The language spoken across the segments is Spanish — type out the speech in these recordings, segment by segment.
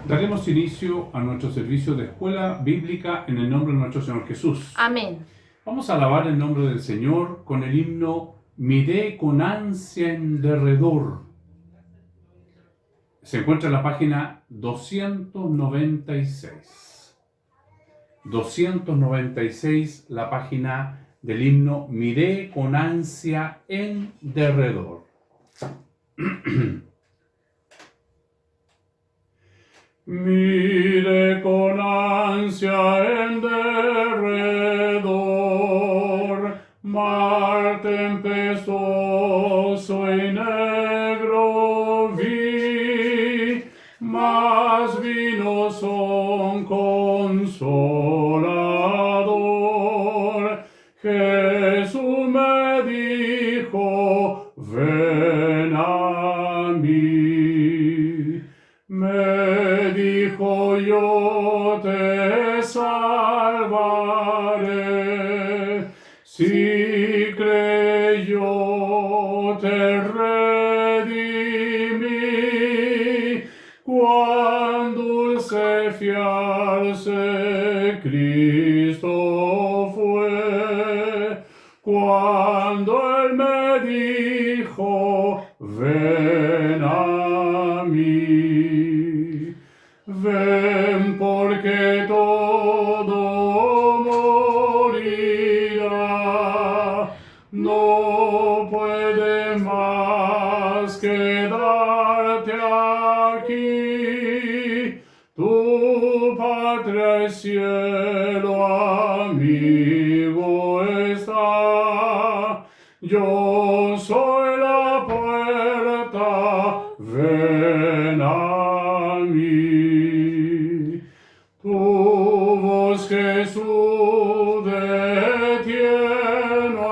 Daremos inicio a nuestro servicio de escuela bíblica en el nombre de nuestro Señor Jesús. Amén. Vamos a alabar el nombre del Señor con el himno Miré con ansia en derredor. Se encuentra en la página 296. 296, la página del himno Miré con ansia en derredor. Mire con ansia en derredor, mar tempestuoso y negro vi, mas vino son consolador. Jesús me dijo, ven a mí. Me dijo, yo te salvaré, si creyó te redimí, cuán dulce fiarse Cristo fue, cuando Él me dijo, ven a mí. Ven porque todo morirá, no puede más quedarte aquí, tu patria el cielo amigo está, yo soy la puerta, ven a mí. Tu voz, Jesús, de tierno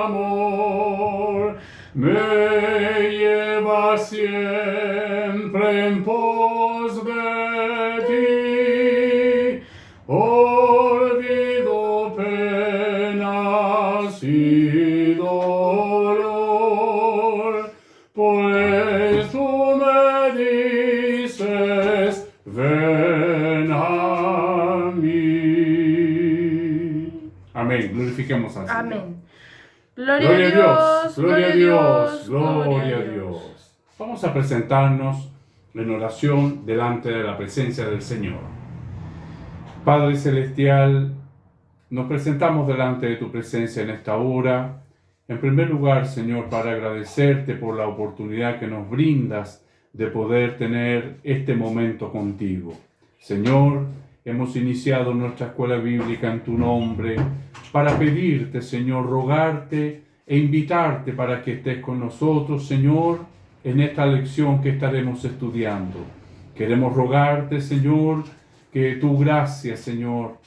amor, me lleva siempre en pos de ti. Olvido penas y dolor, pues tú me dices, ven a mí. Amén. Glorifiquemos al Señor. Amén. Gloria a Dios, gloria a Dios, gloria a Dios. Vamos a presentarnos en oración delante de la presencia del Señor. Padre Celestial, nos presentamos delante de tu presencia en esta hora. En primer lugar, Señor, para agradecerte por la oportunidad que nos brindas de poder tener este momento contigo. Señor, hemos iniciado nuestra escuela bíblica en tu nombre para pedirte, Señor, rogarte e invitarte para que estés con nosotros, Señor, en esta lección que estaremos estudiando. Queremos rogarte, Señor, que tu gracia, Señor,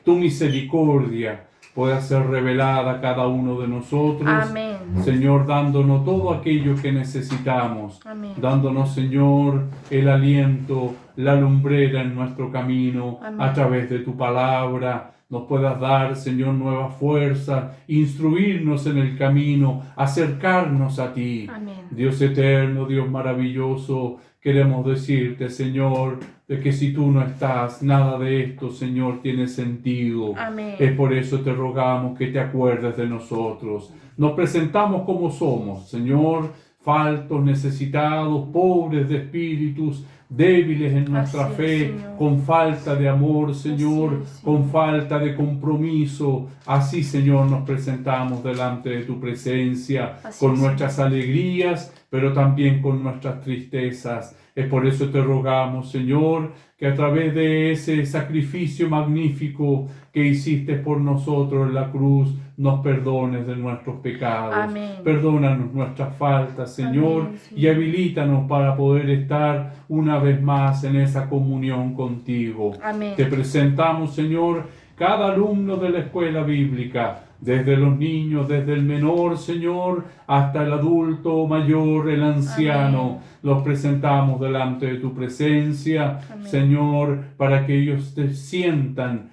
tu misericordia pueda ser revelada a cada uno de nosotros. Amén. Señor, dándonos todo aquello que necesitamos. Amén. Dándonos, Señor, el aliento, la lumbrera en nuestro camino. Amén. A través de tu palabra. Nos puedas dar, Señor, nueva fuerza, instruirnos en el camino, acercarnos a ti. Amén. Dios eterno, Dios maravilloso, queremos decirte, Señor, de que si tú no estás, nada de esto, Señor, tiene sentido. Amén. Es por eso te rogamos que te acuerdes de nosotros. Nos presentamos como somos, Señor, faltos, necesitados, pobres de espíritus, débiles en nuestra Así es, fe, Señor. con falta de amor, Señor, Así es, Señor. con falta de compromiso. Así, Señor, nos presentamos delante de tu presencia, Así con es, nuestras alegrías, pero también con nuestras tristezas. Es por eso te rogamos, Señor, que a través de ese sacrificio magnífico que hiciste por nosotros en la cruz, nos perdones de nuestros pecados. Amén. Perdónanos nuestras faltas, Señor, Amén, Señor. y habilítanos para poder estar una vez más en esa comunión contigo. Amén. Te presentamos, Señor, cada alumno de la escuela bíblica, desde los niños, desde el menor, Señor, hasta el adulto mayor, el anciano. Amén. Los presentamos delante de tu presencia, Amén. Señor, para que ellos te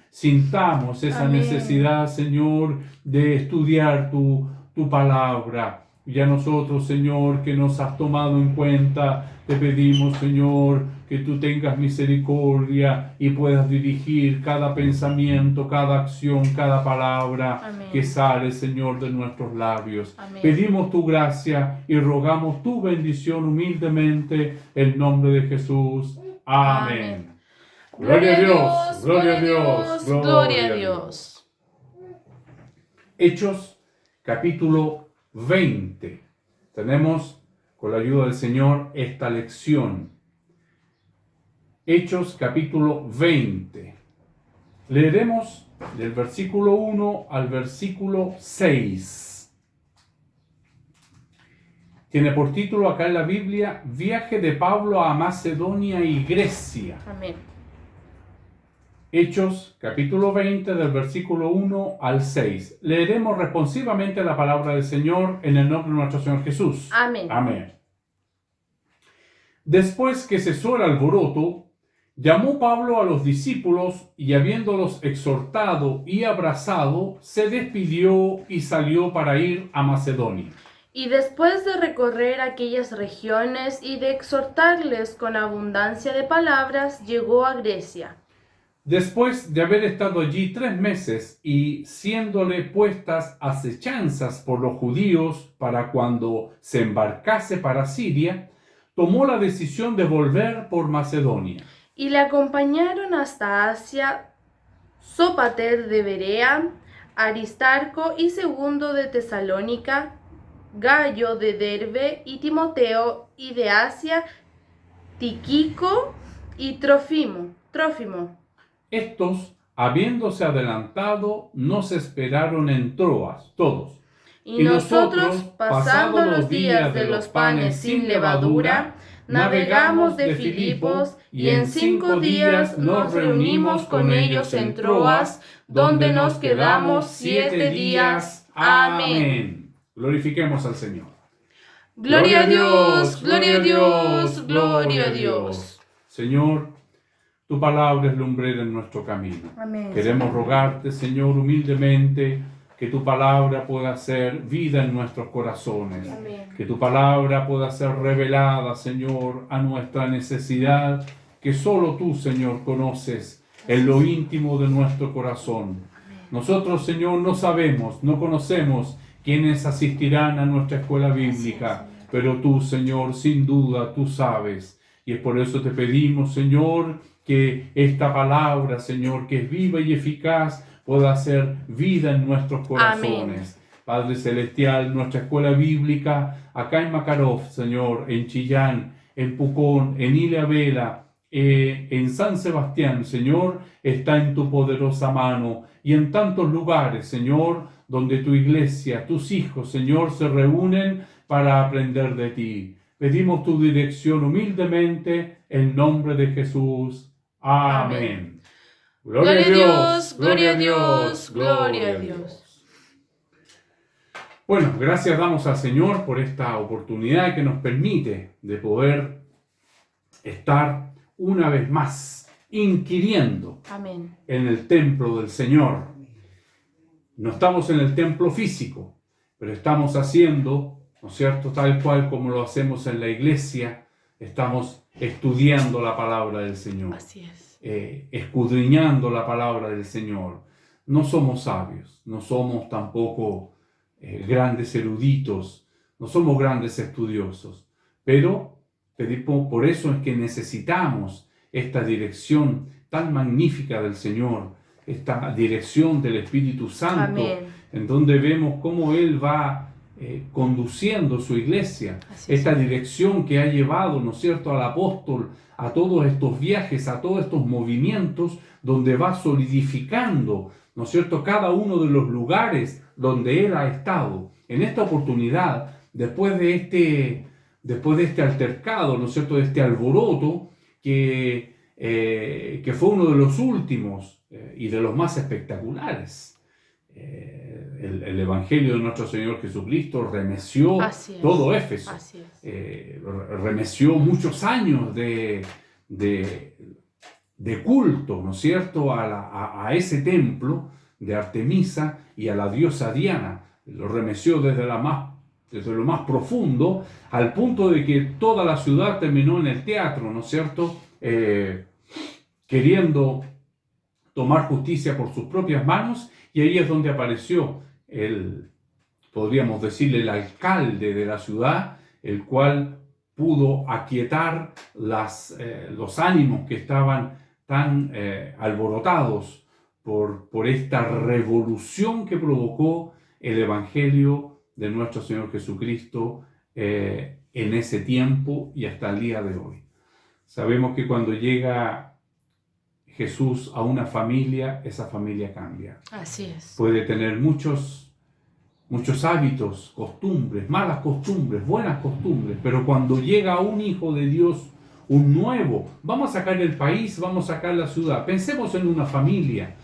sintamos esa Amén. necesidad, Señor, de estudiar tu palabra. Y a nosotros, Señor, que nos has tomado en cuenta, te pedimos, Señor, que tú tengas misericordia y puedas dirigir cada pensamiento, cada acción, cada palabra Amén. que sale, Señor, de nuestros labios. Amén. Pedimos tu gracia y rogamos tu bendición humildemente en nombre de Jesús. Amén. Gloria a Dios, gloria a Dios, gloria a Dios. Hechos, capítulo 20. Tenemos, con la ayuda del Señor, esta lección. Hechos, capítulo 20. Leeremos del versículo 1 al versículo 6. Tiene por título acá en la Biblia, Viaje de Pablo a Macedonia y Grecia. Amén. Hechos, capítulo 20, del versículo 1 al 6. Leeremos responsivamente la palabra del Señor en el nombre de nuestro Señor Jesús. Amén. Amén. Después que cesó el alboroto, llamó Pablo a los discípulos y habiéndolos exhortado y abrazado, se despidió y salió para ir a Macedonia. Y después de recorrer aquellas regiones y de exhortarles con abundancia de palabras, llegó a Grecia. Después de haber estado allí 3 meses y siéndole puestas acechanzas por los judíos para cuando se embarcase para Siria, tomó la decisión de volver por Macedonia. Y le acompañaron hasta Asia Sópater de Berea, Aristarco y Segundo de Tesalónica, Gallo de Derbe y Timoteo, y de Asia Tíquico y Trófimo. Estos, habiéndose adelantado, nos esperaron en Troas, todos. Y nosotros, pasando los días de los panes sin levadura, navegamos de Filipos y en 5 días nos reunimos con ellos en Troas, donde nos quedamos 7 días. Amén. Glorifiquemos al Señor. Gloria a Dios, gloria a Dios, gloria a Dios. Señor, tu palabra es lumbrera en nuestro camino. Amén. Queremos rogarte, Señor, humildemente, que tu palabra pueda ser vida en nuestros corazones. Amén. Que tu palabra pueda ser revelada, Señor, a nuestra necesidad, que solo tú, Señor, conoces en lo íntimo de nuestro corazón. Nosotros, Señor, no sabemos, no conocemos quiénes asistirán a nuestra escuela bíblica, pero tú, Señor, sin duda, tú sabes. Y es por eso te pedimos, Señor, que esta palabra, Señor, que es viva y eficaz, pueda hacer vida en nuestros corazones. Amén. Padre Celestial, nuestra escuela bíblica, acá en Makarov, Señor, en Chillán, en Pucón, en Ilhabela, en San Sebastián, Señor, está en tu poderosa mano, y en tantos lugares, Señor, donde tu iglesia, tus hijos, Señor, se reúnen para aprender de ti. Pedimos tu dirección humildemente, en nombre de Jesús. Amén. Gloria a Dios, gloria a Dios, gloria a Dios. Bueno, gracias damos al Señor por esta oportunidad que nos permite de poder estar una vez más inquiriendo Amén. En el templo del Señor. No estamos en el templo físico, pero estamos haciendo, ¿no es cierto?, tal cual como lo hacemos en la iglesia, estamos estudiando la palabra del Señor. Así es. Escudriñando la palabra del Señor. No somos sabios, no somos tampoco grandes eruditos, no somos grandes estudiosos, pero por eso es que necesitamos esta dirección tan magnífica del Señor, esta dirección del Espíritu Santo. Amén. En donde vemos cómo Él va conduciendo su iglesia, esta dirección que ha llevado, ¿no es cierto?, al apóstol a todos estos viajes, a todos estos movimientos, donde va solidificando, ¿no es cierto?, cada uno de los lugares donde Él ha estado. En esta oportunidad, después de este altercado, ¿no es cierto?, de este alboroto, que fue uno de los últimos y de los más espectaculares. El Evangelio de nuestro Señor Jesucristo remeció todo Éfeso, remeció muchos años de culto, ¿no es cierto?, a ese templo de Artemisa y a la diosa Diana. Lo remeció desde la más desde lo más profundo, al punto de que toda la ciudad terminó en el teatro, ¿no es cierto? Queriendo tomar justicia por sus propias manos, y ahí es donde apareció podríamos decirle, el alcalde de la ciudad, el cual pudo aquietar los ánimos que estaban tan alborotados por esta revolución que provocó el Evangelio de nuestro Señor Jesucristo en ese tiempo y hasta el día de hoy. Sabemos que cuando llega Jesús a una familia, esa familia cambia. Así es. Puede tener muchos hábitos, costumbres, malas costumbres, buenas costumbres, pero cuando llega un hijo de Dios, un nuevo, vamos a sacar el país, vamos a sacar la ciudad. Pensemos en una familia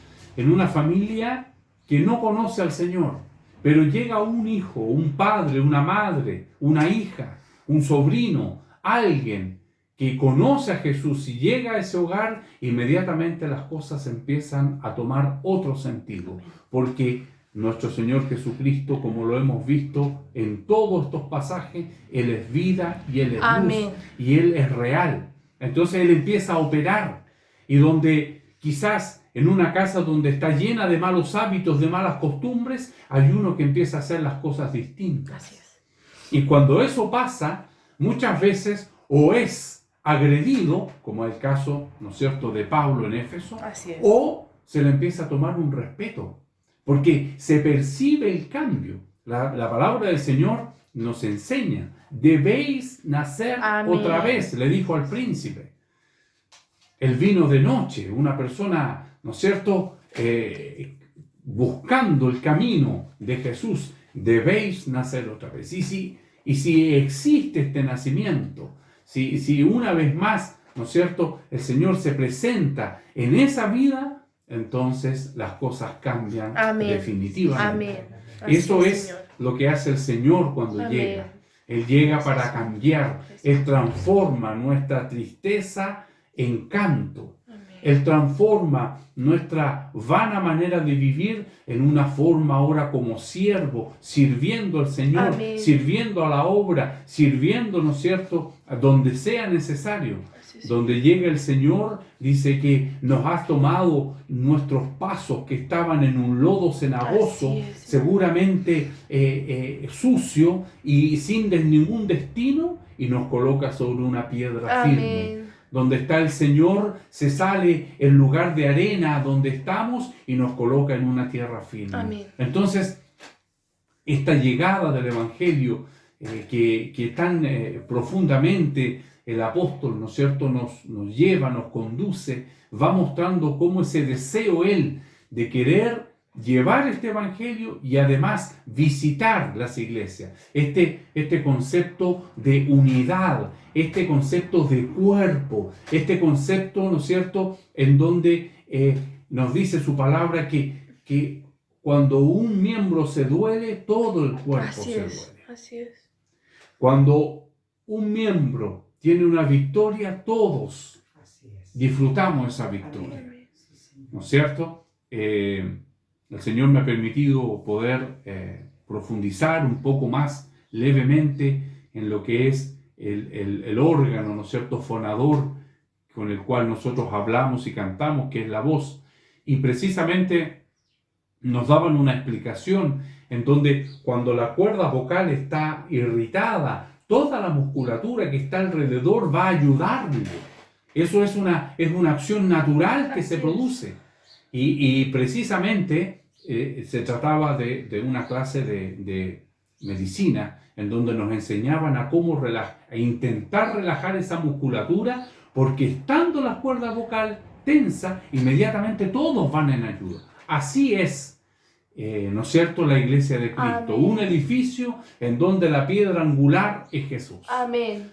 que no conoce al Señor, pero llega un hijo, un padre, una madre, una hija, un sobrino, alguien que conoce a Jesús y llega a ese hogar, inmediatamente las cosas empiezan a tomar otro sentido, porque nuestro Señor Jesucristo, como lo hemos visto en todos estos pasajes, Él es vida y Él es luz, y Él es real. Entonces Él empieza a operar, y donde quizás en una casa donde está llena de malos hábitos, de malas costumbres, hay uno que empieza a hacer las cosas distintas. Así es. Y cuando eso pasa, muchas veces o es agredido, como es el caso, ¿no es cierto?, de Pablo en Éfeso, o se le empieza a tomar un respeto, porque se percibe el cambio. La palabra del Señor nos enseña, debéis nacer otra vez, le dijo al príncipe. Él vino de noche, una persona, ¿no es cierto?, buscando el camino de Jesús, debéis nacer otra vez. Y si existe este nacimiento, si una vez más, ¿no es cierto?, el Señor se presenta en esa vida, entonces las cosas cambian definitivamente. Eso es lo que hace el Señor cuando llega. Él llega para cambiar. Él transforma nuestra tristeza en canto. Él transforma nuestra vana manera de vivir en una forma ahora como siervo, sirviendo al Señor, sirviendo a la obra, sirviendo, ¿no es cierto?, a donde sea necesario. Donde llega el Señor, dice que nos ha tomado nuestros pasos que estaban en un lodo cenagoso, seguramente sucio y sin ningún destino, y nos coloca sobre una piedra firme. Donde está el Señor, se sale el lugar de arena donde estamos y nos coloca en una tierra firme. Entonces, esta llegada del Evangelio que tan profundamente el apóstol, ¿no es cierto?, nos lleva, nos conduce, va mostrando cómo ese deseo él de querer llevar este evangelio y además visitar las iglesias. Este concepto de unidad, este concepto de cuerpo, este concepto, ¿no es cierto?, en donde nos dice su palabra que cuando un miembro se duele, todo el cuerpo se duele. Así es. Cuando un miembro tiene una victoria, todos disfrutamos esa victoria. ¿No es cierto? El Señor me ha permitido poder profundizar un poco más levemente en lo que es el órgano, ¿no es cierto?, fonador con el cual nosotros hablamos y cantamos, que es la voz. Y precisamente nos daban una explicación en donde cuando la cuerda vocal está irritada, toda la musculatura que está alrededor va a ayudarle. Eso es una acción natural que se produce. Y precisamente se trataba de una clase de medicina en donde nos enseñaban a cómo a intentar relajar esa musculatura, porque estando la cuerda vocal tensa, inmediatamente todos van en ayuda. Así es, ¿no es cierto?, la iglesia de Cristo. Amén. Un edificio en donde la piedra angular es Jesús. Amén.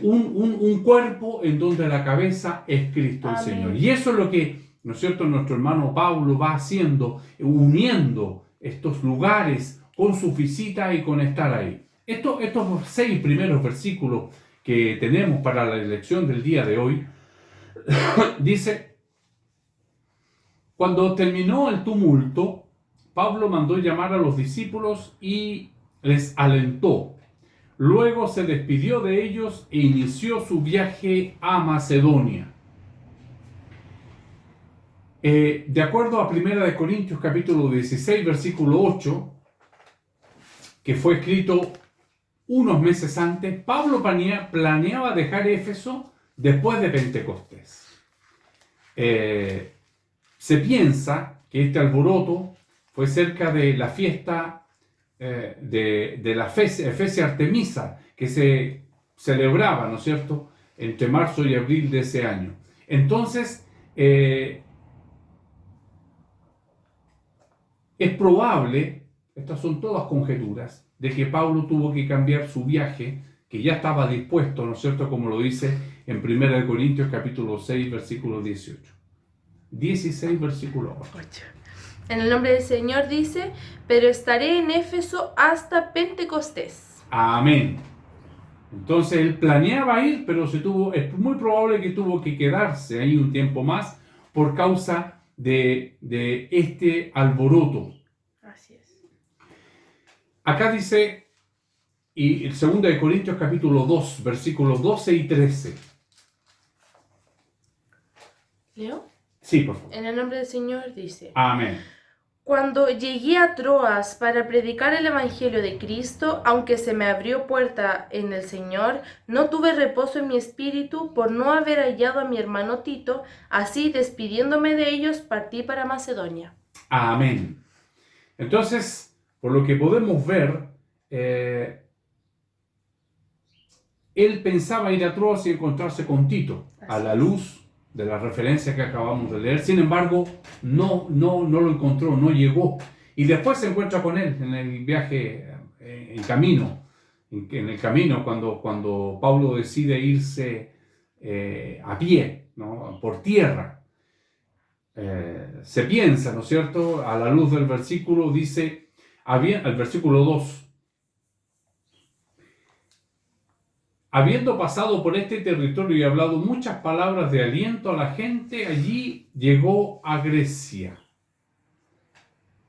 Un cuerpo en donde la cabeza es Cristo el Señor. Y eso es lo que, ¿no es cierto?, nuestro hermano Pablo va haciendo, uniendo estos lugares con su visita y con estar ahí. Estos 6 primeros versículos que tenemos para la lección del día de hoy, dice: cuando terminó el tumulto, Pablo mandó llamar a los discípulos y les alentó. Luego se despidió de ellos e inició su viaje a Macedonia. De acuerdo a 1 Corintios capítulo 16, versículo 8, que fue escrito unos meses antes, Pablo planeaba dejar Éfeso después de Pentecostés. Se piensa que este alboroto fue cerca de la fiesta de la Efesia Artemisa, que se celebraba, ¿no es cierto?, entre marzo y abril de ese año. Entonces, es probable, estas son todas conjeturas, de que Pablo tuvo que cambiar su viaje, que ya estaba dispuesto, ¿no es cierto?, como lo dice en 1 Corintios capítulo 6, versículo 18. 16, versículo 8. En el nombre del Señor dice, pero estaré en Éfeso hasta Pentecostés. Amén. Entonces él planeaba ir, pero es muy probable que tuvo que quedarse ahí un tiempo más por causa de este alboroto. Así es. Acá dice, y el 2 Corintios capítulo 2, versículos 12 y 13. ¿Leo? Sí, por favor. En el nombre del Señor dice, Amén. cuando llegué a Troas para predicar el Evangelio de Cristo, aunque se me abrió puerta en el Señor, no tuve reposo en mi espíritu por no haber hallado a mi hermano Tito. Así, despidiéndome de ellos, partí para Macedonia. Amén. Entonces, por lo que podemos ver, él pensaba ir a Troas y encontrarse con Tito, a la luz de la referencia que acabamos de leer. Sin embargo, no lo encontró, no llegó. Y después se encuentra con él en el viaje, en el camino, cuando Pablo decide irse a pie, ¿no?, por tierra. Se piensa, ¿no es cierto?, a la luz del versículo, dice, el versículo 2, habiendo pasado por este territorio y hablado muchas palabras de aliento a la gente, allí llegó a Grecia.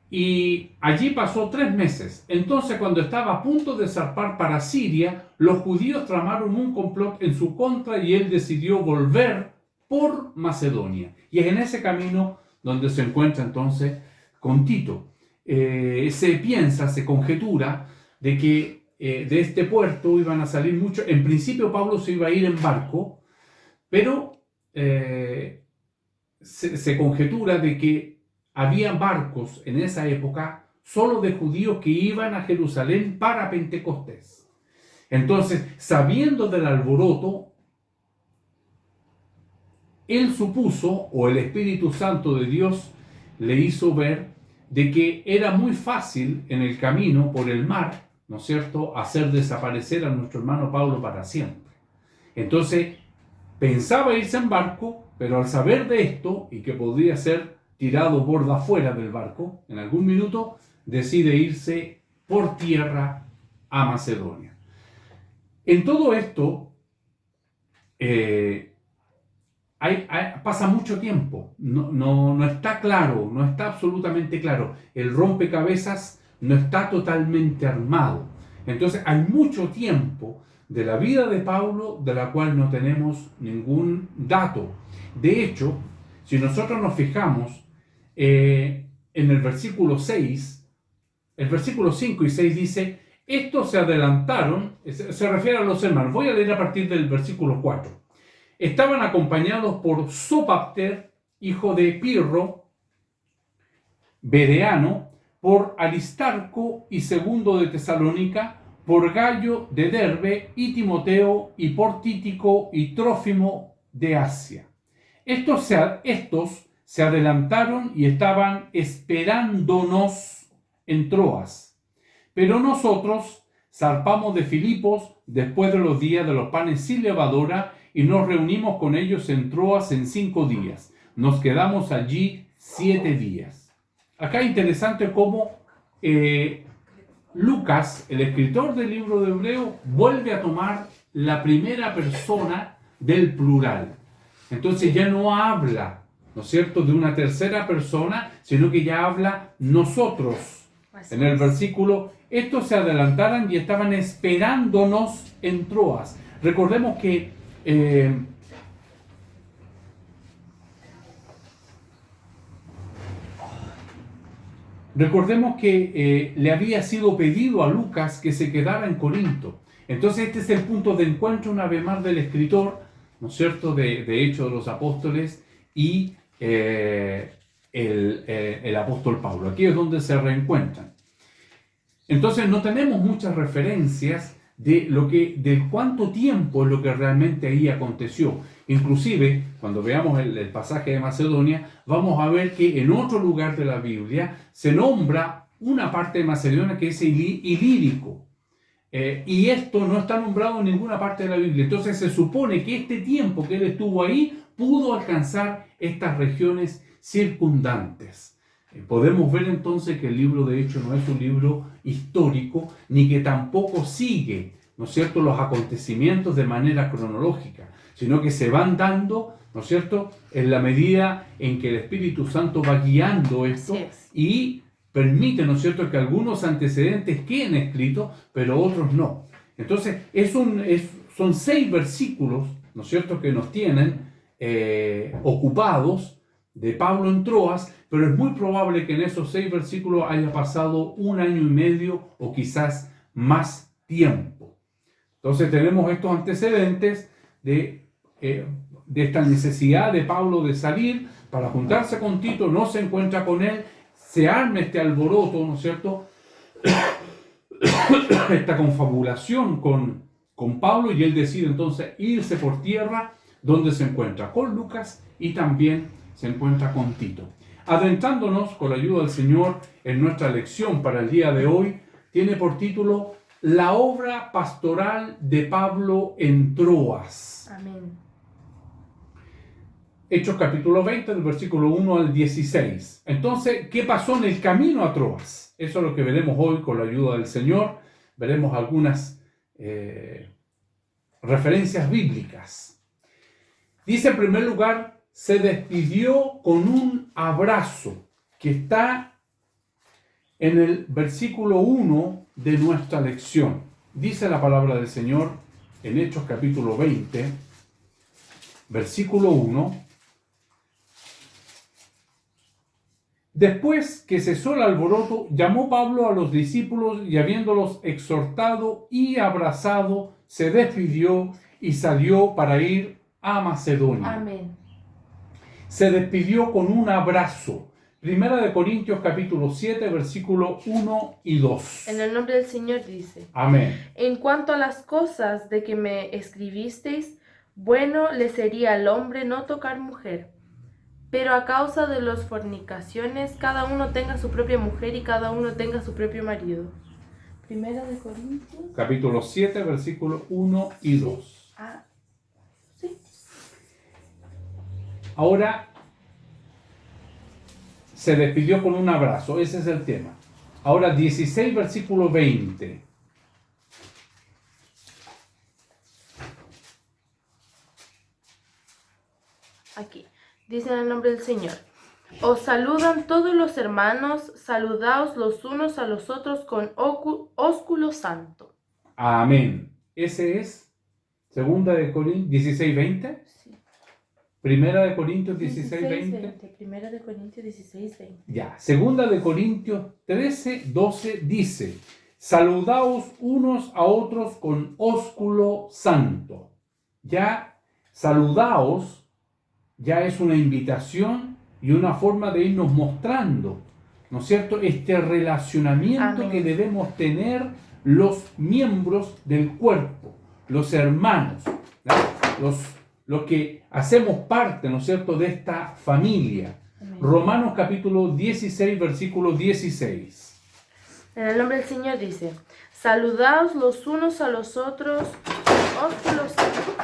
Y allí pasó 3 meses. Entonces, cuando estaba a punto de zarpar para Siria, los judíos tramaron un complot en su contra y él decidió volver por Macedonia. Y es en ese camino donde se encuentra entonces con Tito. Se conjetura de que de este puerto iban a salir muchos. En principio Pablo se iba a ir en barco, pero se conjetura de que había barcos en esa época solo de judíos que iban a Jerusalén para Pentecostés. Entonces, sabiendo del alboroto, él supuso, o el Espíritu Santo de Dios le hizo ver, de que era muy fácil en el camino por el mar, ¿no es cierto?, hacer desaparecer a nuestro hermano Pablo para siempre. Entonces, pensaba irse en barco, pero al saber de esto, y que podría ser tirado borda afuera del barco en algún minuto, decide irse por tierra a Macedonia. En todo esto, pasa mucho tiempo, no está claro, no está absolutamente claro. El rompecabezas no está totalmente armado. Entonces hay mucho tiempo de la vida de Pablo de la cual no tenemos ningún dato. De hecho, si nosotros nos fijamos en el versículo 6, el versículo 5 y 6 dice, estos se adelantaron, se refiere a los hermanos. Voy a leer a partir del versículo 4. Estaban acompañados por Sópater, hijo de Pirro, Bereano, por Aristarco y Segundo de Tesalónica, por Gallo de Derbe y Timoteo, y por Tíquico y Trófimo de Asia. Estos se adelantaron y estaban esperándonos en Troas. Pero nosotros zarpamos de Filipos después de los días de los panes sin levadura y nos reunimos con ellos en Troas en 5 días. Nos quedamos allí 7 días. Acá es interesante cómo Lucas, el escritor del libro de Hebreo, vuelve a tomar la primera persona del plural. Entonces ya no habla, ¿no es cierto?, de una tercera persona, sino que ya habla nosotros. En el versículo, estos se adelantaran y estaban esperándonos en Troas. Recordemos que le había sido pedido a Lucas que se quedara en Corinto. Entonces este es el punto de encuentro una vez más del escritor, ¿no es cierto?, de Hechos de los Apóstoles y el apóstol Pablo. Aquí es donde se reencuentran. Entonces no tenemos muchas referencias de cuánto tiempo es lo que realmente ahí aconteció. Inclusive, cuando veamos el pasaje de Macedonia, vamos a ver que en otro lugar de la Biblia se nombra una parte de Macedonia que es Ilírico. Y esto no está nombrado en ninguna parte de la Biblia. Entonces se supone que este tiempo que él estuvo ahí pudo alcanzar estas regiones circundantes. Podemos ver entonces que el libro de Hechos no es un libro histórico, ni que tampoco sigue, ¿no es cierto?, los acontecimientos de manera cronológica, sino que se van dando, ¿no es cierto?, en la medida en que el Espíritu Santo va guiando esto y permite, ¿no es cierto?, que algunos antecedentes queden escritos, pero otros no. Entonces, son 6 versículos, ¿no es cierto?, que nos tienen ocupados de Pablo en Troas, pero es muy probable que en esos 6 versículos haya pasado 1 año y medio o quizás más tiempo. Entonces tenemos estos antecedentes de esta necesidad de Pablo de salir para juntarse con Tito, no se encuentra con él, se arma este alboroto, ¿no es cierto?, esta confabulación con Pablo, y él decide entonces irse por tierra, donde se encuentra con Lucas y también se encuentra con Tito. Adentrándonos con la ayuda del Señor en nuestra lección para el día de hoy, tiene por título La obra pastoral de Pablo en Troas. Amén. Hechos capítulo 20, del versículo 1 al 16. Entonces, ¿qué pasó en el camino a Troas? Eso es lo que veremos hoy con la ayuda del Señor. Veremos algunas referencias bíblicas. Dice en primer lugar, se despidió con un abrazo, que está en el versículo 1 de nuestra lección. Dice la palabra del Señor en Hechos capítulo 20, versículo 1. Después que cesó el alboroto, llamó Pablo a los discípulos y habiéndolos exhortado y abrazado, se despidió y salió para ir a Macedonia. Amén. Se despidió con un abrazo. Primera de Corintios capítulo 7, versículo 1 y 2. En el nombre del Señor dice: Amén. En cuanto a las cosas de que me escribisteis, bueno le sería al hombre no tocar mujer. Pero a causa de las fornicaciones, cada uno tenga su propia mujer y cada uno tenga su propio marido. Primera de Corintios. Capítulo 7, versículo 1 y 2. Sí. Ahora se despidió con un abrazo, ese es el tema. Ahora 16, versículo 20. Aquí. Dice en el nombre del Señor: Os saludan todos los hermanos, saludaos los unos a los otros con ósculo santo. Amén. Ese es Segunda de Corintios 16, 20. Sí. Primera de Corintios 16, 20. Primera de Corintios 16, 20. Ya. Segunda de Corintios 13, 12 dice: Saludaos unos a otros con ósculo santo. Ya, saludaos ya es una invitación y una forma de irnos mostrando, ¿no es cierto?, este relacionamiento Amén. que debemos tener los miembros del cuerpo, los hermanos, ¿no? Los que hacemos parte, ¿no es cierto?, de esta familia. Amén. Romanos capítulo 16, versículo 16. En el nombre del Señor dice: Saludaos los unos a los otros con ósculo santo.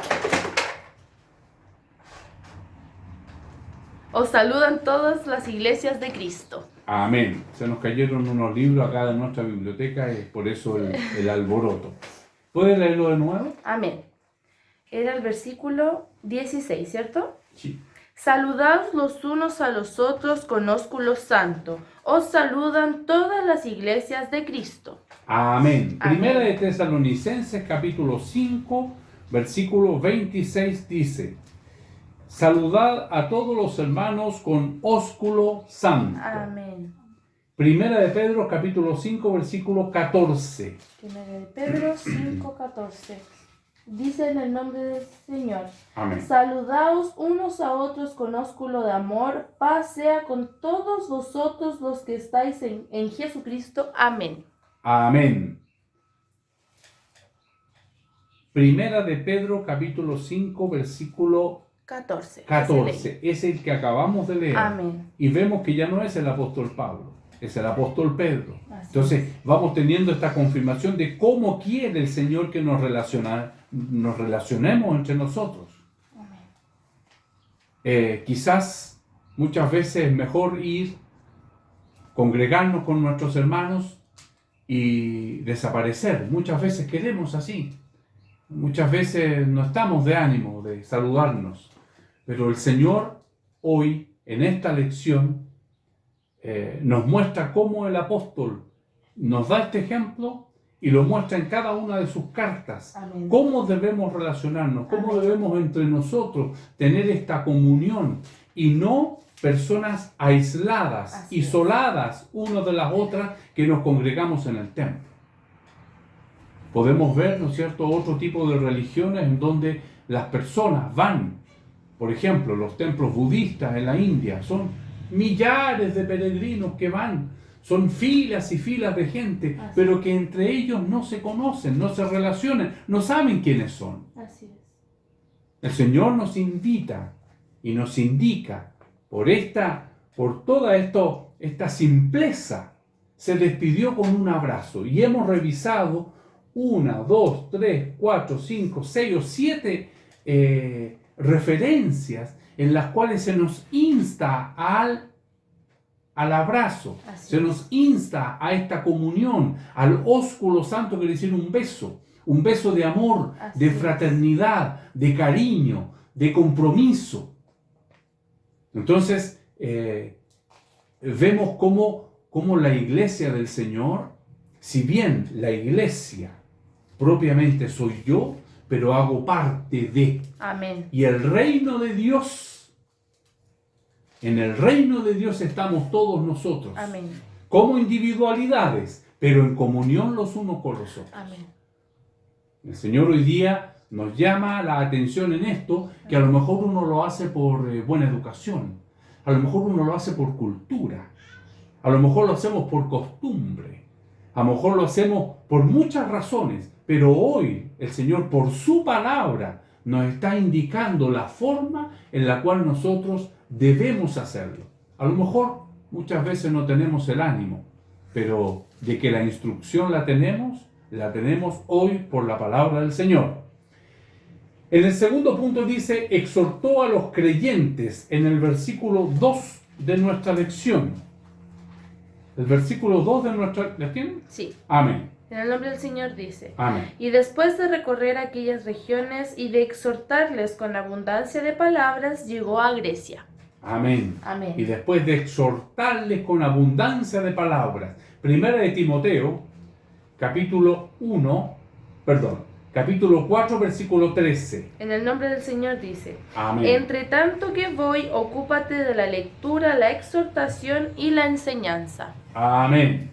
Os saludan todas las iglesias de Cristo. Amén. Se nos cayeron unos libros acá de nuestra biblioteca, es por eso el alboroto. ¿Puedes leerlo de nuevo? Amén. Era el versículo 16, ¿cierto? Sí. Saludaos los unos a los otros con ósculo santo. Os saludan todas las iglesias de Cristo. Amén. Amén. Primera de Tesalonicenses capítulo 5, versículo 26 dice: saludad a todos los hermanos con ósculo santo. Amén. Primera de Pedro capítulo 5, versículo 14. Primera de Pedro 5, 14. Dice en el nombre del Señor: Amén. saludaos unos a otros con ósculo de amor, paz sea con todos vosotros los que estáis en Jesucristo. Amén. Amén. Primera de Pedro capítulo 5, versículo 14. 14. Es el que acabamos de leer. Amén. Y vemos que ya no es el apóstol Pablo, es el apóstol Pedro. Así Entonces vamos teniendo esta confirmación de cómo quiere el Señor que nos relacionemos entre nosotros. Amén. Quizás muchas veces es mejor ir, congregarnos con nuestros hermanos y desaparecer. Muchas veces queremos así. Muchas veces no estamos de ánimo de saludarnos. Pero el Señor hoy, en esta lección, nos muestra cómo el apóstol nos da este ejemplo y lo muestra en cada una de sus cartas. Amén. Cómo debemos relacionarnos, cómo Amén. debemos entre nosotros tener esta comunión y no personas aisladas, Así isoladas unas de las otras que nos congregamos en el templo. Podemos ver, ¿no es cierto?, otro tipo de religiones en donde las personas van. Por ejemplo, los templos budistas en la India son millares de peregrinos que van, son filas y filas de gente, Así pero que entre ellos no se conocen, no se relacionan, no saben quiénes son. Así es. El Señor nos invita y nos indica por toda esta simpleza, se despidió con un abrazo y hemos revisado 1, 2, 3, 4, 5, 6 o 7 referencias en las cuales se nos insta al abrazo, Así se es. nos insta a esta comunión, al ósculo santo, quiere decir un beso de amor, Así de es. fraternidad, de cariño, de compromiso. Entonces, vemos cómo la iglesia del Señor, si bien la iglesia propiamente soy yo, pero hago parte de. Amén. Y el reino de Dios, en el reino de Dios estamos todos nosotros. Amén. Como individualidades, pero en comunión los unos con los otros. Amén. El Señor hoy día nos llama la atención en esto, que a lo mejor uno lo hace por buena educación, a lo mejor uno lo hace por cultura, a lo mejor lo hacemos por costumbre, a lo mejor lo hacemos por muchas razones, pero hoy el Señor por su palabra nos está indicando la forma en la cual nosotros debemos hacerlo. A lo mejor muchas veces no tenemos el ánimo, pero de que la instrucción la tenemos hoy por la palabra del Señor. En el segundo punto dice, exhortó a los creyentes en el versículo 2 de nuestra lección. El versículo 2 de nuestra lección. Sí. Amén. En el nombre del Señor dice: Amén. y después de recorrer aquellas regiones y de exhortarles con abundancia de palabras, llegó a Grecia. Amén. Amén. Y después de exhortarles con abundancia de palabras. Primera de Timoteo, capítulo 4, versículo 13. En el nombre del Señor dice: Amén. entre tanto que voy, ocúpate de la lectura, la exhortación y la enseñanza. Amén.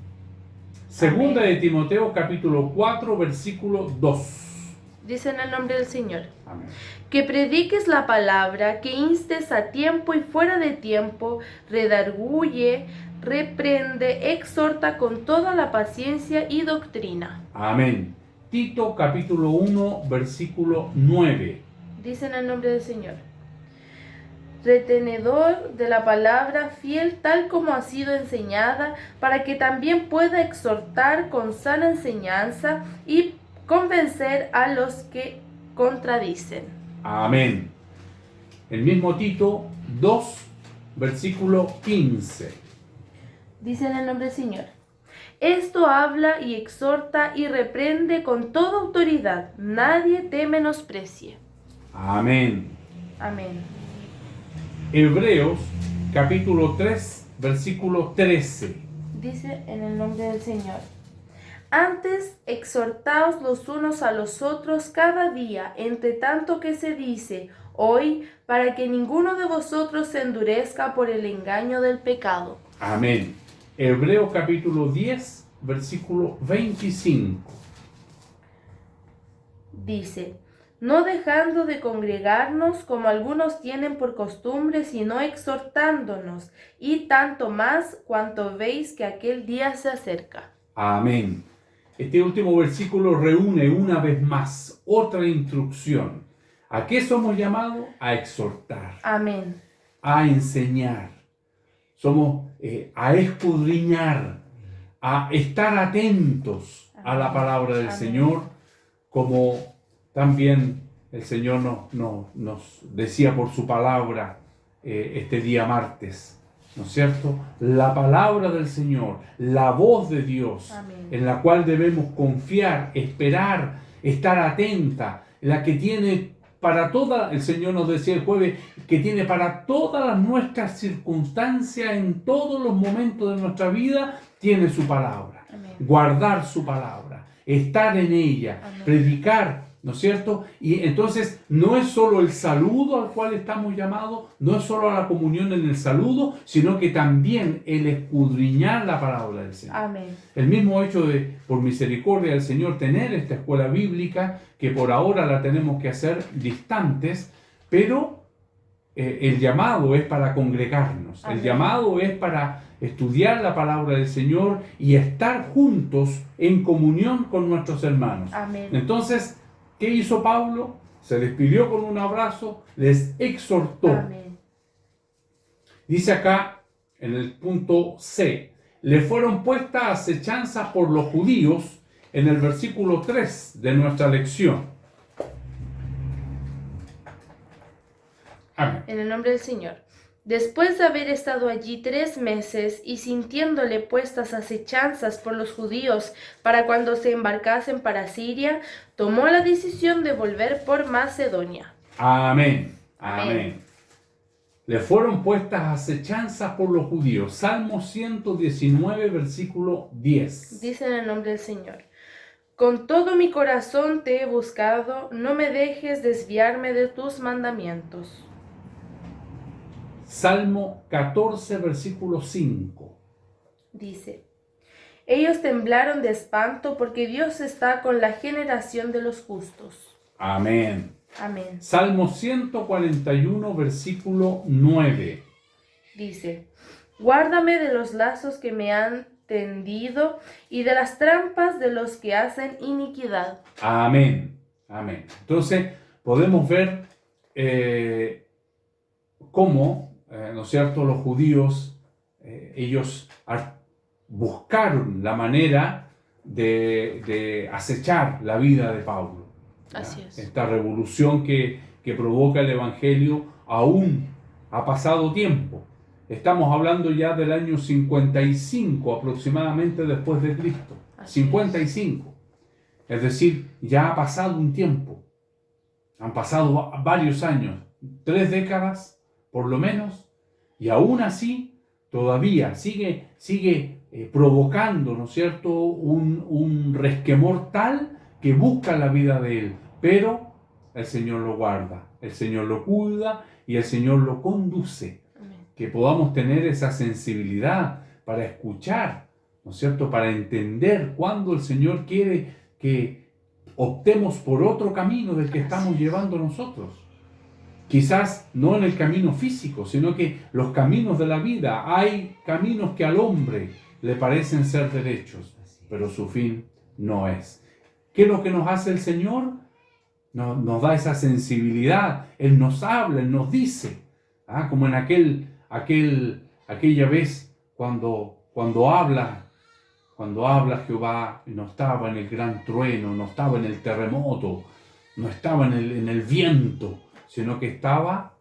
Segunda Amén. de Timoteo, capítulo 4, versículo 2. Dice en el nombre del Señor: Amén. que prediques la palabra, que instes a tiempo y fuera de tiempo, redarguye, reprende, exhorta con toda la paciencia y doctrina. Amén. Tito, capítulo 1, versículo 9. Dice en el nombre del Señor: retenedor de la palabra, fiel tal como ha sido enseñada, para que también pueda exhortar con sana enseñanza y convencer a los que contradicen. Amén. El mismo Tito 2, versículo 15. Dice en el nombre del Señor: esto habla y exhorta y reprende con toda autoridad, nadie te menosprecie. Amén. Amén. Hebreos capítulo 3, versículo 13. Dice en el nombre del Señor. Antes, exhortaos los unos a los otros cada día, entre tanto que se dice hoy, para que ninguno de vosotros se endurezca por el engaño del pecado. Amén. Hebreos capítulo 10, versículo 25. Dice, no dejando de congregarnos como algunos tienen por costumbre, sino exhortándonos, y tanto más cuanto veis que aquel día se acerca. Amén. Este último versículo reúne una vez más otra instrucción. ¿A qué somos llamados? A exhortar, Amén. a enseñar. Somos a escudriñar, a estar atentos a la palabra del Amén. Señor, como también el Señor nos decía por su palabra este día martes. ¿No es cierto? La palabra del Señor, la voz de Dios, Amén. en la cual debemos confiar, esperar, estar atenta, la que tiene para toda, el Señor nos decía el jueves, que tiene para todas nuestras circunstancias, en todos los momentos de nuestra vida, tiene su palabra. Amén. Guardar su palabra, estar en ella, Amén. predicar, ¿no es cierto? Y entonces no es solo el saludo al cual estamos llamados, no es solo la comunión en el saludo, sino que también el escudriñar la palabra del Señor. Amén. El mismo hecho de, por misericordia del Señor, tener esta escuela bíblica, que por ahora la tenemos que hacer distantes, pero el llamado es para congregarnos, Amén. el llamado es para estudiar la palabra del Señor y estar juntos en comunión con nuestros hermanos. Amén. Entonces, ¿qué hizo Pablo? Se despidió con un abrazo, les exhortó. Amén. Dice acá, en el punto C, le fueron puestas acechanzas por los judíos, en el versículo 3 de nuestra lección. Amén. En el nombre del Señor. Después de haber estado allí 3 meses y sintiéndole puestas acechanzas por los judíos para cuando se embarcasen para Siria, tomó la decisión de volver por Macedonia. Amén. Amén. Amén. Le fueron puestas acechanzas por los judíos. Salmo 119, versículo 10. Dice en el nombre del Señor. Con todo mi corazón te he buscado, no me dejes desviarme de tus mandamientos. Salmo 14, versículo 5. Dice, ellos temblaron de espanto porque Dios está con la generación de los justos. Amén. Amén. Salmo 141, versículo 9. Dice, guárdame de los lazos que me han tendido y de las trampas de los que hacen iniquidad. Amén. Amén. Entonces, podemos ver cómo, ¿no es cierto?, los judíos, ellos buscaron la manera de acechar la vida de Pablo. Así es. Esta revolución que provoca el Evangelio aún ha pasado tiempo. Estamos hablando ya del año 55 aproximadamente después de Cristo. Así 55. Es decir, ya ha pasado un tiempo. Han pasado varios años, 3 décadas por lo menos, y aún así todavía sigue provocando, ¿no es cierto?, un resquemor tal que busca la vida de él, pero el Señor lo guarda, el Señor lo cuida y el Señor lo conduce. Amén. Que podamos tener esa sensibilidad para escuchar, ¿no es cierto?, para entender cuando el Señor quiere que optemos por otro camino del que estamos llevando nosotros. Quizás no en el camino físico, sino que los caminos de la vida, hay caminos que al hombre le parecen ser derechos, pero su fin no es. ¿Qué es lo que nos hace el Señor? Nos da esa sensibilidad, Él nos habla, Él nos dice, como en aquella vez cuando habla Jehová, no estaba en el gran trueno, no estaba en el terremoto, no estaba en el viento, sino que estaba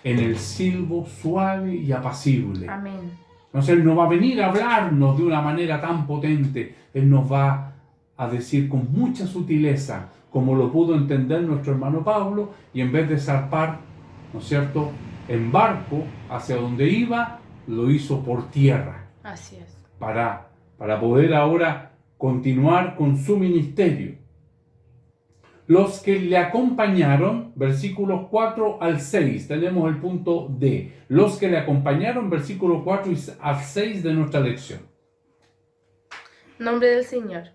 en el silbo suave y apacible. Amén. Entonces Él no va a venir a hablarnos de una manera tan potente, Él nos va a decir con mucha sutileza, como lo pudo entender nuestro hermano Pablo, y en vez de zarpar, ¿no es cierto?, en barco hacia donde iba, lo hizo por tierra. Así es. Para poder ahora continuar con su ministerio. Los que le acompañaron, versículos 4 al 6, tenemos el punto D. Los que le acompañaron, versículos 4 al 6 de nuestra lección. Nombre del Señor.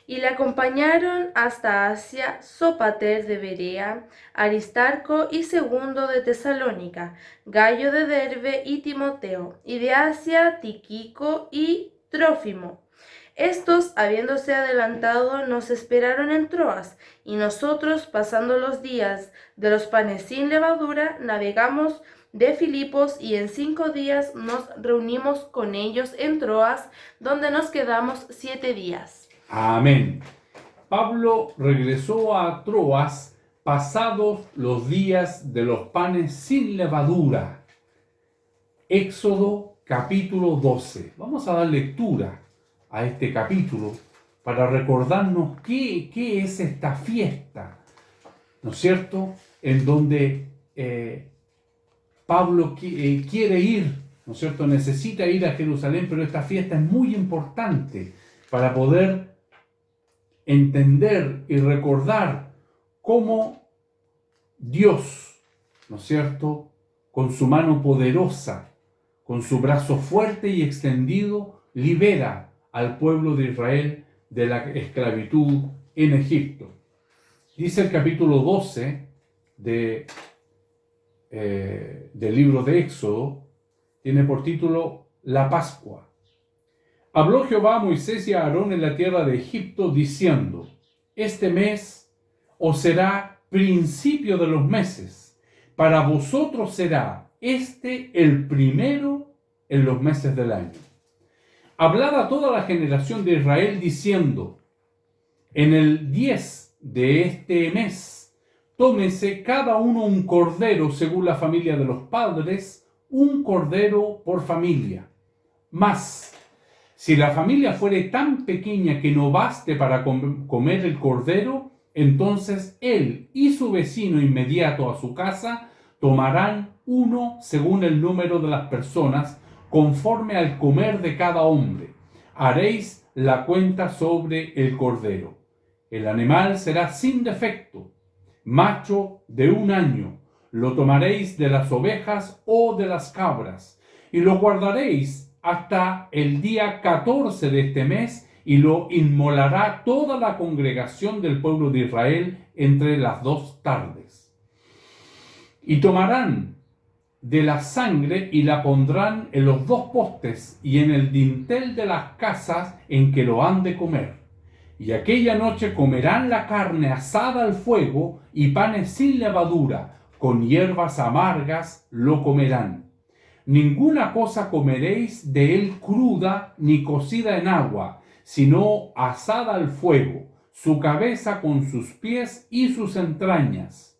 Y le acompañaron hasta Asia Sópater de Berea, Aristarco y Segundo de Tesalónica, Gayo de Derbe y Timoteo, y de Asia Tíquico y Trófimo. Estos, habiéndose adelantado, nos esperaron en Troas, y nosotros, pasando los días de los panes sin levadura, navegamos de Filipos, y en 5 días nos reunimos con ellos en Troas, donde nos quedamos 7 días. Amén. Pablo regresó a Troas pasados los días de los panes sin levadura. Éxodo capítulo 12. Vamos a dar lectura a este capítulo para recordarnos qué es esta fiesta, ¿no es cierto?, en donde Pablo quiere ir, ¿no es cierto?, necesita ir a Jerusalén, pero esta fiesta es muy importante para poder entender y recordar cómo Dios, ¿no es cierto?, con su mano poderosa, con su brazo fuerte y extendido, libera al pueblo de Israel de la esclavitud en Egipto. Dice el capítulo 12 del libro de Éxodo, tiene por título La Pascua. Habló Jehová a Moisés y a Aarón en la tierra de Egipto, diciendo: Este mes os será principio de los meses, para vosotros será el primero en los meses del año. Hablad a toda la generación de Israel, diciendo: En el 10 de este mes, tómese cada uno un cordero según la familia de los padres, un cordero por familia. Mas, si la familia fuere tan pequeña que no baste para comer el cordero, entonces él y su vecino inmediato a su casa tomarán uno según el número de las personas, conforme al comer de cada hombre. Haréis la cuenta sobre el cordero. El animal será sin defecto, macho de 1 año. Lo tomaréis de las ovejas o de las cabras, y lo guardaréis hasta el día 14 de este mes, y lo inmolará toda la congregación del pueblo de Israel entre las 2 tardes. Y tomarán de la sangre y la pondrán en los 2 postes y en el dintel de las casas en que lo han de comer. Y aquella noche comerán la carne asada al fuego y panes sin levadura, con hierbas amargas lo comerán. Ninguna cosa comeréis de él cruda ni cocida en agua, sino asada al fuego, su cabeza con sus pies y sus entrañas.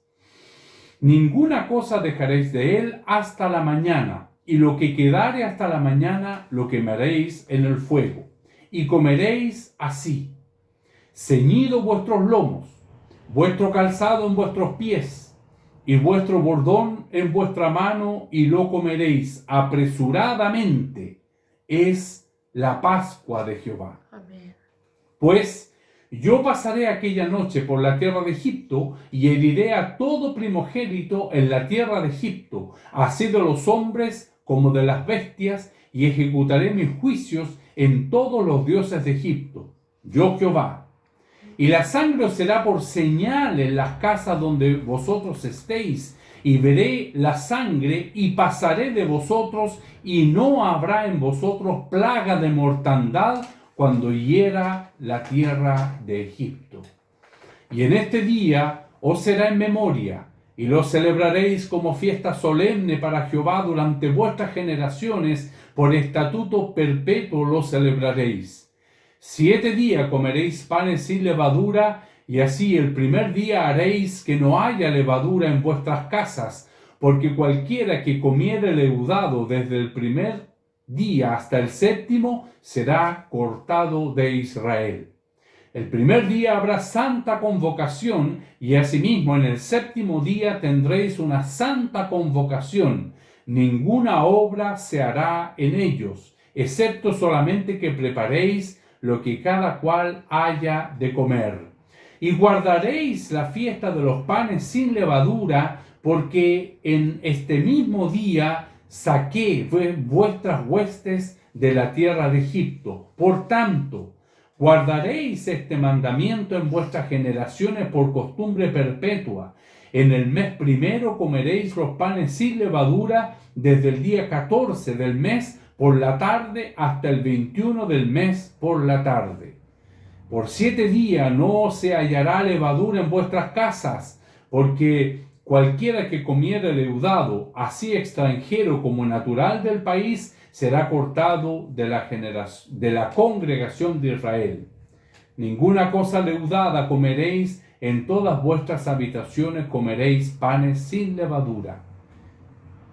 Ninguna cosa dejaréis de él hasta la mañana, y lo que quedare hasta la mañana lo quemaréis en el fuego, y comeréis así: ceñido vuestros lomos, vuestro calzado en vuestros pies, y vuestro bordón en vuestra mano, y lo comeréis apresuradamente. Es la Pascua de Jehová. Amén. Pues yo pasaré aquella noche por la tierra de Egipto, y heriré a todo primogénito en la tierra de Egipto, así de los hombres como de las bestias, y ejecutaré mis juicios en todos los dioses de Egipto. Yo Jehová. Y la sangre os será por señal en las casas donde vosotros estéis, y veré la sangre y pasaré de vosotros, y no habrá en vosotros plaga de mortandad cuando hiera la tierra de Egipto. Y en este día os será en memoria, y lo celebraréis como fiesta solemne para Jehová durante vuestras generaciones, por estatuto perpetuo lo celebraréis. 7 días comeréis panes sin levadura, y así el primer día haréis que no haya levadura en vuestras casas, porque cualquiera que comiere leudado desde el primer día hasta el 7º será cortado de Israel. El primer día habrá santa convocación y asimismo en el séptimo día tendréis una santa convocación. Ninguna obra se hará en ellos, excepto solamente que preparéis lo que cada cual haya de comer. Y guardaréis la fiesta de los panes sin levadura, porque en este mismo día saqué vuestras huestes de la tierra de Egipto. Por tanto, guardaréis este mandamiento en vuestras generaciones por costumbre perpetua. En el mes primero comeréis los panes sin levadura desde el día 14 del mes por la tarde hasta el 21 del mes por la tarde. Por 7 días no se hallará levadura en vuestras casas, porque cualquiera que comiere leudado, así extranjero como natural del país, será cortado de la congregación de Israel. Ninguna cosa leudada comeréis, en todas vuestras habitaciones comeréis panes sin levadura.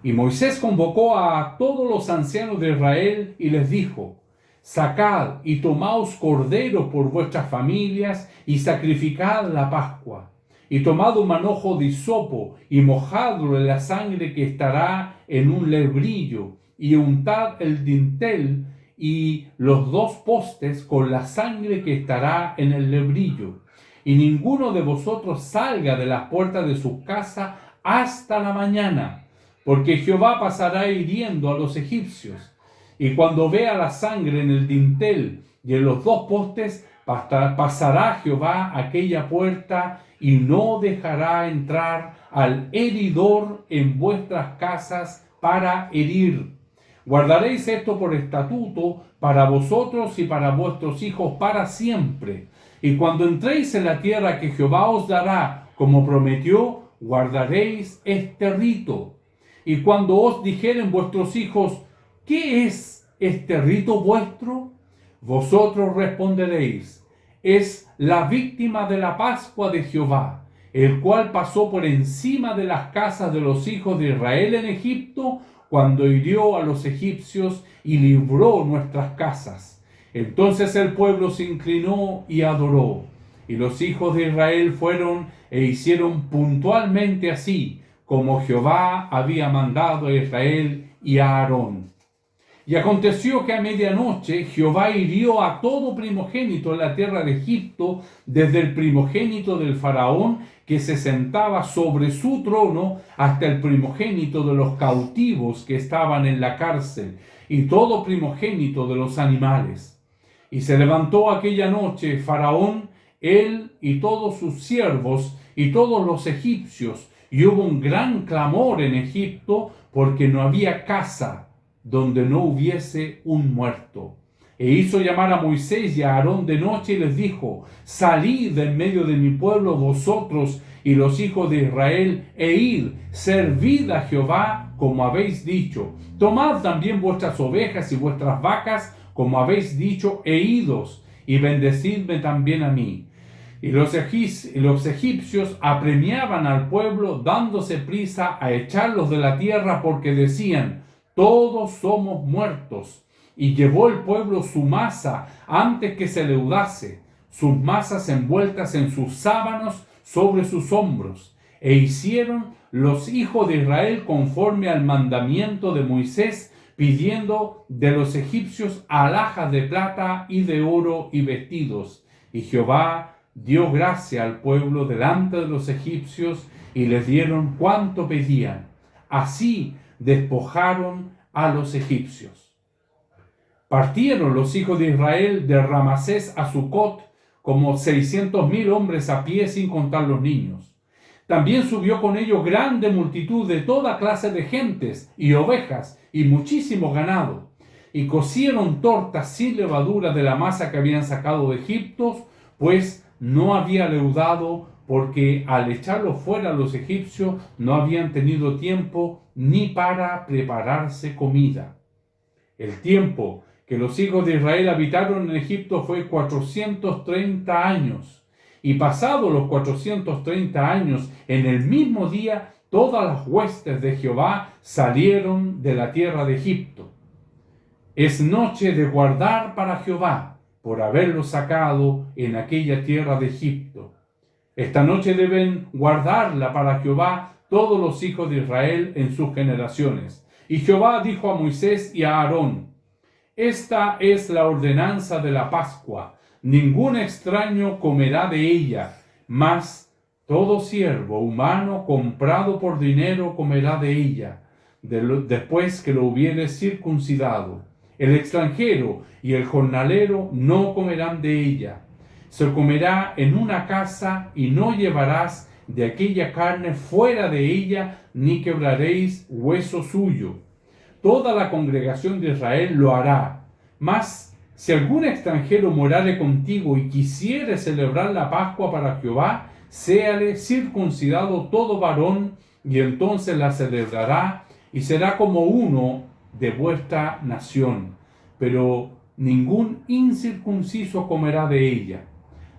Y Moisés convocó a todos los ancianos de Israel y les dijo: sacad y tomaos corderos por vuestras familias y sacrificad la Pascua. Y tomad un manojo de hisopo y mojadlo en la sangre que estará en un lebrillo, y untad el dintel y los 2 postes con la sangre que estará en el lebrillo. Y ninguno de vosotros salga de las puertas de su casa hasta la mañana, porque Jehová pasará hiriendo a los egipcios. Y cuando vea la sangre en el dintel y en los 2 postes, pasará Jehová aquella puerta y no dejará entrar al heridor en vuestras casas para herir. Guardaréis esto por estatuto para vosotros y para vuestros hijos para siempre. Y cuando entréis en la tierra que Jehová os dará, como prometió, guardaréis este rito. Y cuando os dijeren vuestros hijos: ¿qué es este rito vuestro? Vosotros responderéis: es la víctima de la Pascua de Jehová, el cual pasó por encima de las casas de los hijos de Israel en Egipto, cuando hirió a los egipcios y libró nuestras casas. Entonces el pueblo se inclinó y adoró, y los hijos de Israel fueron e hicieron puntualmente así, como Jehová había mandado a Israel y a Aarón. Y aconteció que a medianoche Jehová hirió a todo primogénito en la tierra de Egipto, desde el primogénito del faraón que se sentaba sobre su trono, hasta el primogénito de los cautivos que estaban en la cárcel, y todo primogénito de los animales. Y se levantó aquella noche Faraón, él y todos sus siervos y todos los egipcios, y hubo un gran clamor en Egipto, porque no había casa donde no hubiese un muerto. E hizo llamar a Moisés y a Aarón de noche y les dijo: salid en medio de mi pueblo vosotros y los hijos de Israel, e id, servid a Jehová como habéis dicho. Tomad también vuestras ovejas y vuestras vacas como habéis dicho, e idos, y bendecidme también a mí. Y los egipcios apremiaban al pueblo, dándose prisa a echarlos de la tierra, porque decían: todos somos muertos. Y llevó el pueblo su masa antes que se leudase, sus masas envueltas en sus sábanos sobre sus hombros. E hicieron los hijos de Israel conforme al mandamiento de Moisés, pidiendo de los egipcios alhajas de plata y de oro y vestidos. Y Jehová dio gracia al pueblo delante de los egipcios, y les dieron cuanto pedían. Así despojaron a los egipcios. Partieron los hijos de Israel de Ramasés a Sucot, como 600,000 hombres a pie, sin contar los niños. También subió con ellos grande multitud de toda clase de gentes y ovejas y muchísimo ganado. Y cocieron tortas sin levadura de la masa que habían sacado de Egipto, pues no había leudado, porque al echarlos fuera los egipcios no habían tenido tiempo ni para prepararse comida. El tiempo que los hijos de Israel habitaron en Egipto fue 430 años. Y pasados los 430 años, en el mismo día, todas las huestes de Jehová salieron de la tierra de Egipto. Es noche de guardar para Jehová, por haberlos sacado en aquella tierra de Egipto. Esta noche deben guardarla para Jehová todos los hijos de Israel en sus generaciones. Y Jehová dijo a Moisés y a Aarón: esta es la ordenanza de la Pascua. Ningún extraño comerá de ella, mas todo siervo humano comprado por dinero comerá de ella, después que lo hubiere circuncidado. El extranjero y el jornalero no comerán de ella. Se comerá en una casa, y no llevarás de aquella carne fuera de ella, ni quebraréis hueso suyo. Toda la congregación de Israel lo hará. Mas si algún extranjero morare contigo y quisiere celebrar la Pascua para Jehová, séale circuncidado todo varón, y entonces la celebrará, y será como uno de vuestra nación. Pero ningún incircunciso comerá de ella.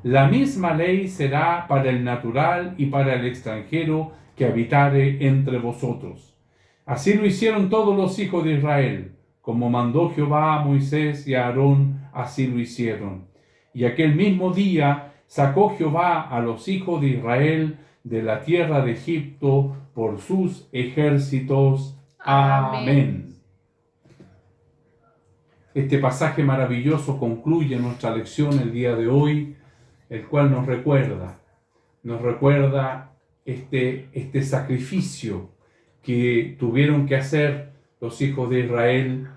La misma ley será para el natural y para el extranjero que habitare entre vosotros. Así lo hicieron todos los hijos de Israel, como mandó Jehová a Moisés y a Aarón, así lo hicieron. Y aquel mismo día sacó Jehová a los hijos de Israel de la tierra de Egipto por sus ejércitos. Amén. Este pasaje maravilloso concluye nuestra lección el día de hoy, el cual nos recuerda este sacrificio que tuvieron que hacer los hijos de Israel,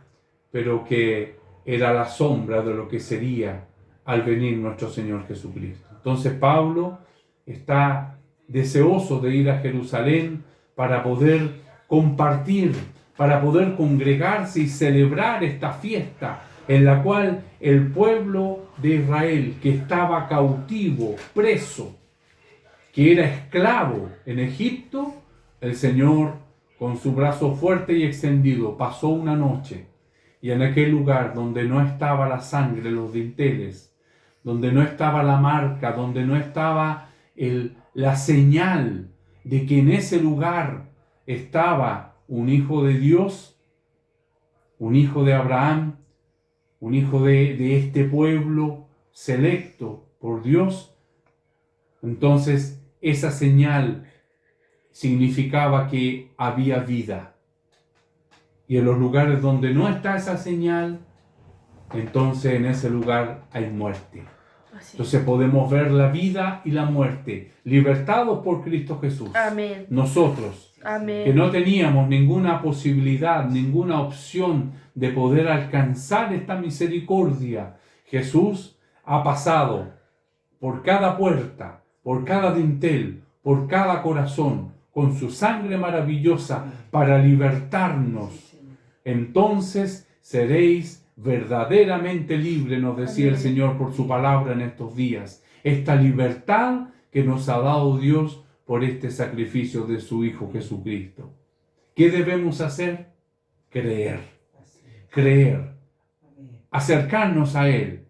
pero que era la sombra de lo que sería al venir nuestro Señor Jesucristo. Entonces Pablo está deseoso de ir a Jerusalén para poder compartir, para poder congregarse y celebrar esta fiesta en la cual el pueblo de Israel, que estaba cautivo, preso, que era esclavo en Egipto, el Señor, con su brazo fuerte y extendido, pasó una noche, y en aquel lugar donde no estaba la sangre, los dinteles, donde no estaba la marca, donde no estaba la señal de que en ese lugar estaba un hijo de Dios, un hijo de Abraham, un hijo de este pueblo selecto por Dios, entonces esa señal significaba que había vida. Y en los lugares donde no está esa señal, entonces en ese lugar hay muerte. Entonces podemos ver la vida y la muerte, libertados por Cristo Jesús. Amén. Nosotros, Amén, que no teníamos ninguna posibilidad, ninguna opción de poder alcanzar esta misericordia, Jesús ha pasado por cada puerta, por cada dintel, por cada corazón, con su sangre maravillosa para libertarnos. Entonces seréis verdaderamente libres, nos decía el Señor por su palabra en estos días. Esta libertad que nos ha dado Dios por este sacrificio de su Hijo Jesucristo. ¿Qué debemos hacer? Creer. Creer. Acercarnos a Él.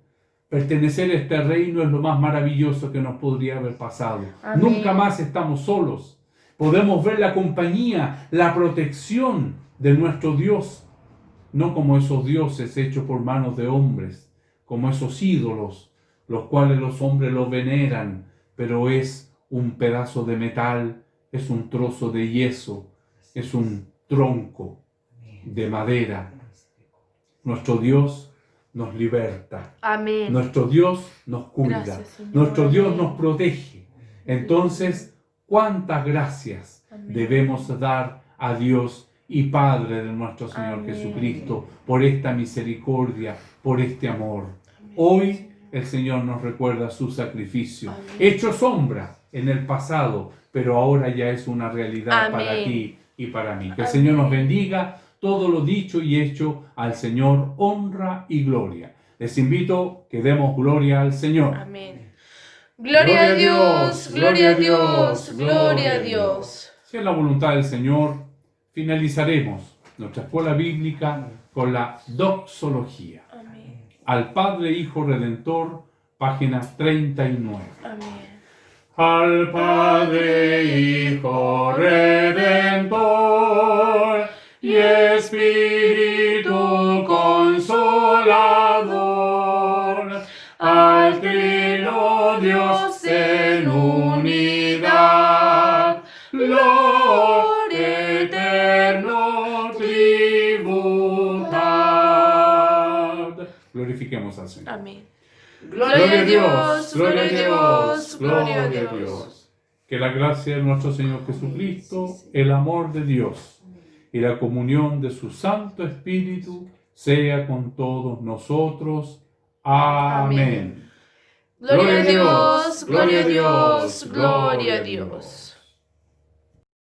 Pertenecer a este reino es lo más maravilloso que nos podría haber pasado. Amén. Nunca más estamos solos. Podemos ver la compañía, la protección de nuestro Dios. No como esos dioses hechos por manos de hombres, como esos ídolos, los cuales los hombres los veneran, pero es un pedazo de metal, es un trozo de yeso, es un tronco de madera. Nuestro Dios nos liberta. Amén. Nuestro Dios nos cuida. Gracias, Señor. Nuestro Dios Amén. nos protege. Entonces, ¿cuántas gracias Amén. debemos dar a Dios y Padre de nuestro Señor Amén. Jesucristo por esta misericordia, por este amor? Amén. Hoy el Señor nos recuerda su sacrificio, Amén. hecho sombra en el pasado, pero ahora ya es una realidad Amén. para ti y para mí. Que el Amén. Señor nos bendiga. Todo lo dicho y hecho al Señor honra y gloria. Les invito que demos gloria al Señor. Amén. Gloria a Dios, gloria a Dios, gloria a Dios. Si es la voluntad del Señor, finalizaremos nuestra escuela bíblica con la doxología. Amén. Al Padre, Hijo, Redentor, página 39. Amén. Al Padre, Hijo, Redentor, y Espíritu Consolador, glorifiquemos al Señor. Amén. Gloria a Dios, gloria a Dios, gloria a Dios. Que la gracia de nuestro Señor Jesucristo, el amor de Dios y la comunión de su Santo Espíritu sea con todos nosotros. Amén. Gloria a Dios, gloria a Dios, gloria a Dios.